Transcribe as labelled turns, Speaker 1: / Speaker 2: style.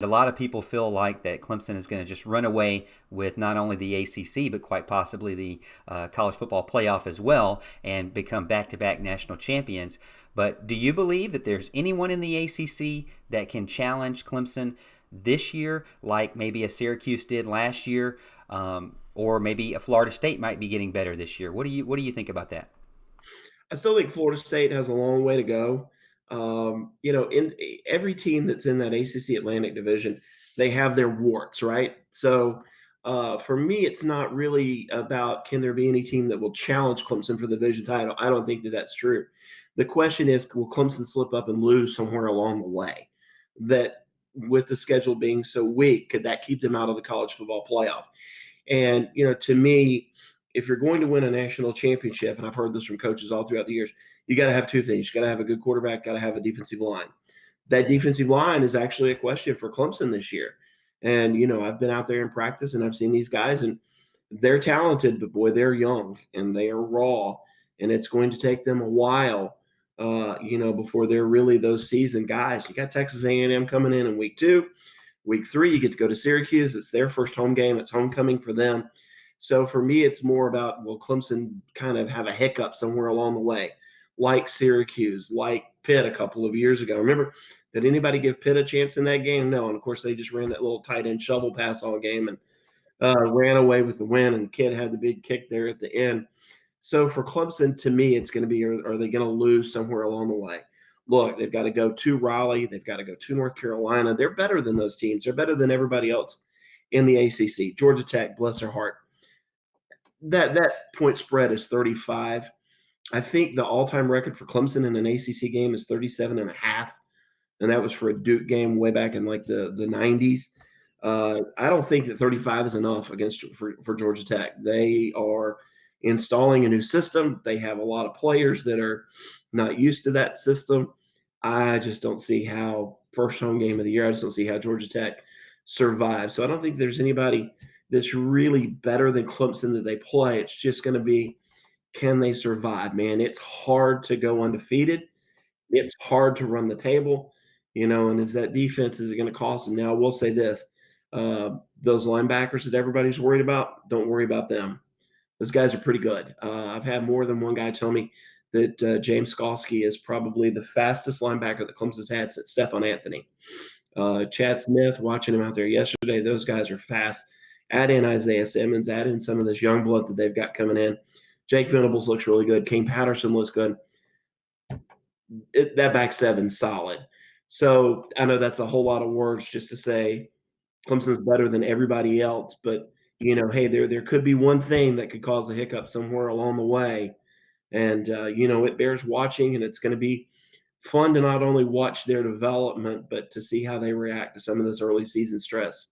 Speaker 1: A lot of people feel like that Clemson is going to just run away with not only the ACC but quite possibly the college football playoff as well and become back-to-back national champions. But do you believe that there's anyone in the ACC that can challenge Clemson this year, like maybe a Syracuse did last year, or maybe a Florida State might be getting better this year? What do you think about that?
Speaker 2: I still think Florida State has a long way to go. In every team that's in that ACC Atlantic Division, they have their warts, right? So for me, it's not really about can there be any team that will challenge Clemson for the division title. I don't think that that's true. The question is, will Clemson slip up and lose somewhere along the way? That with the schedule being so weak, could that keep them out of the college football playoff? And, to me, if you're going to win a national championship, and I've heard this from coaches all throughout the years, you got to have two things. You got to have a good quarterback, got to have a defensive line. That defensive line is actually a question for Clemson this year. And, I've been out there in practice and I've seen these guys, and they're talented, but boy, they're young and they are raw. And it's going to take them a while, before they're really those seasoned guys. You got Texas A&M coming in week 2. Week 3, you get to go to Syracuse. It's their first home game. It's homecoming for them. So for me, it's more about will Clemson kind of have a hiccup somewhere along the way, like Syracuse, like Pitt a couple of years ago. Remember, did anybody give Pitt a chance in that game? No. And of course, they just ran that little tight end shovel pass all game and ran away with the win. And the kid had the big kick there at the end. So for Clemson, to me, it's going to be are they going to lose somewhere along the way? Look, they've got to go to Raleigh. They've got to go to North Carolina. They're better than those teams. They're better than everybody else in the ACC. Georgia Tech, bless their heart. That point spread is 35. I think the all-time record for Clemson in an ACC game is 37 and a half, and that was for a Duke game way back in like the 90s. I don't think that 35 is enough for Georgia Tech. They are installing a new system. They have a lot of players that are not used to that system. I just don't see how first home game of the year. I just don't see how Georgia Tech survives. So I don't think there's anybody that's really better than Clemson that they play. It's just going to be can they survive? Man, it's hard to go undefeated. It's hard to run the table, and is that defense, is it going to cost them? Now, I will say this those linebackers that everybody's worried about, don't worry about them. Those guys are pretty good. I've had more than one guy tell me that James Skalski is probably the fastest linebacker that Clemson's had since Stephon Anthony. Chad Smith, watching him out there yesterday, those guys are fast. Add in Isaiah Simmons, add in some of this young blood that they've got coming in. Jake Venables looks really good. Kane Patterson looks good. That back seven's solid. So I know that's a whole lot of words just to say Clemson's better than everybody else, but hey, there could be one thing that could cause a hiccup somewhere along the way, and it bears watching, and it's going to be fun to not only watch their development, but to see how they react to some of this early season stress.